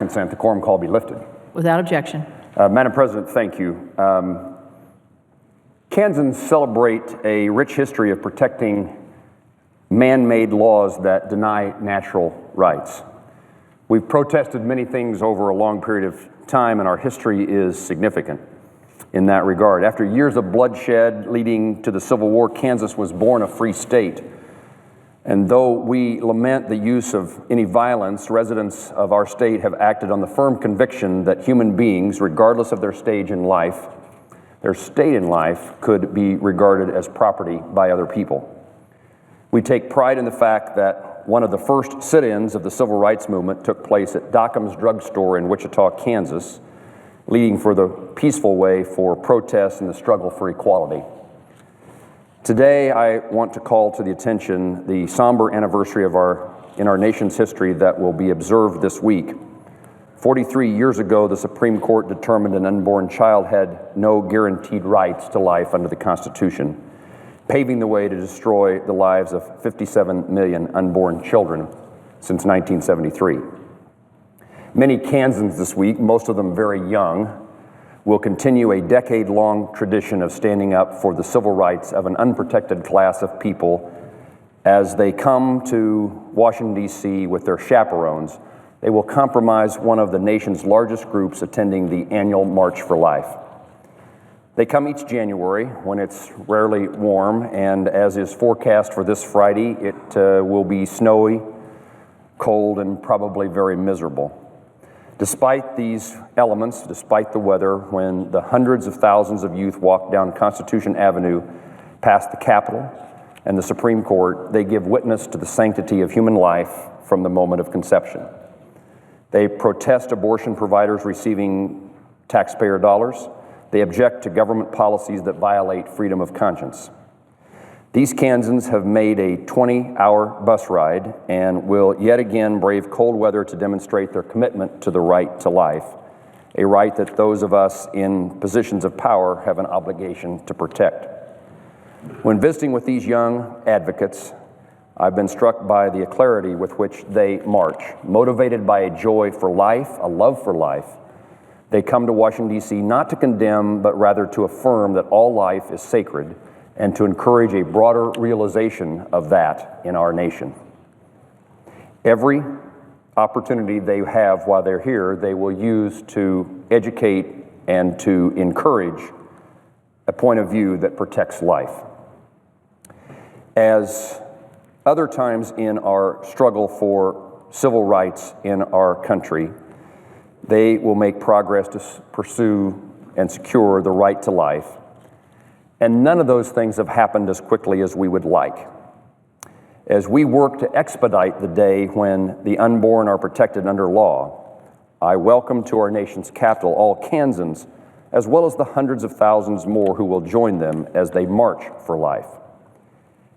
consent, the quorum call be lifted. Without objection. Madam President, thank you. Kansans celebrate a rich history of protecting man-made laws that deny natural rights. We've protested many things over a long period of time, and our history is significant in that regard. After years of bloodshed leading to the Civil War, Kansas was born a free state. And though we lament the use of any violence, residents of our state have acted on the firm conviction that human beings, regardless of their stage in life, their state in life, could be regarded as property by other people. We take pride in the fact that one of the first sit-ins of the civil rights movement took place at Dockham's Drugstore in Wichita, Kansas, leading for the peaceful way for protests and the struggle for equality. Today, I want to call to the attention the somber anniversary in our nation's history that will be observed this week. 43 years ago, the Supreme Court determined an unborn child had no guaranteed rights to life under the Constitution, paving the way to destroy the lives of 57 million unborn children since 1973. Many Kansans this week, most of them very young, will continue a decade-long tradition of standing up for the civil rights of an unprotected class of people as they come to Washington, D.C. with their chaperones. They will compromise one of the nation's largest groups attending the annual March for Life. They come each January when it's rarely warm, and as is forecast for this Friday, it will be snowy, cold, and probably very miserable. Despite these elements, despite the weather, when the hundreds of thousands of youth walk down Constitution Avenue past the Capitol and the Supreme Court, they give witness to the sanctity of human life from the moment of conception. They protest abortion providers receiving taxpayer dollars. They object to government policies that violate freedom of conscience. These Kansans have made a 20-hour bus ride and will yet again brave cold weather to demonstrate their commitment to the right to life, a right that those of us in positions of power have an obligation to protect. When visiting with these young advocates, I've been struck by the clarity with which they march. Motivated by a joy for life, a love for life, they come to Washington, D.C. not to condemn, but rather to affirm that all life is sacred and to encourage a broader realization of that in our nation. Every opportunity they have while they're here, they will use to educate and to encourage a point of view that protects life. As other times in our struggle for civil rights in our country, they will make progress to pursue and secure the right to life. And none of those things have happened as quickly as we would like. As we work to expedite the day when the unborn are protected under law, I welcome to our nation's capital all Kansans, as well as the hundreds of thousands more who will join them as they march for life.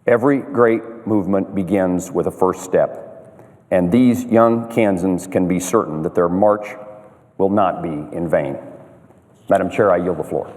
Every great movement begins with a first step, and these young Kansans can be certain that their march will not be in vain. Madam Chair, I yield the floor.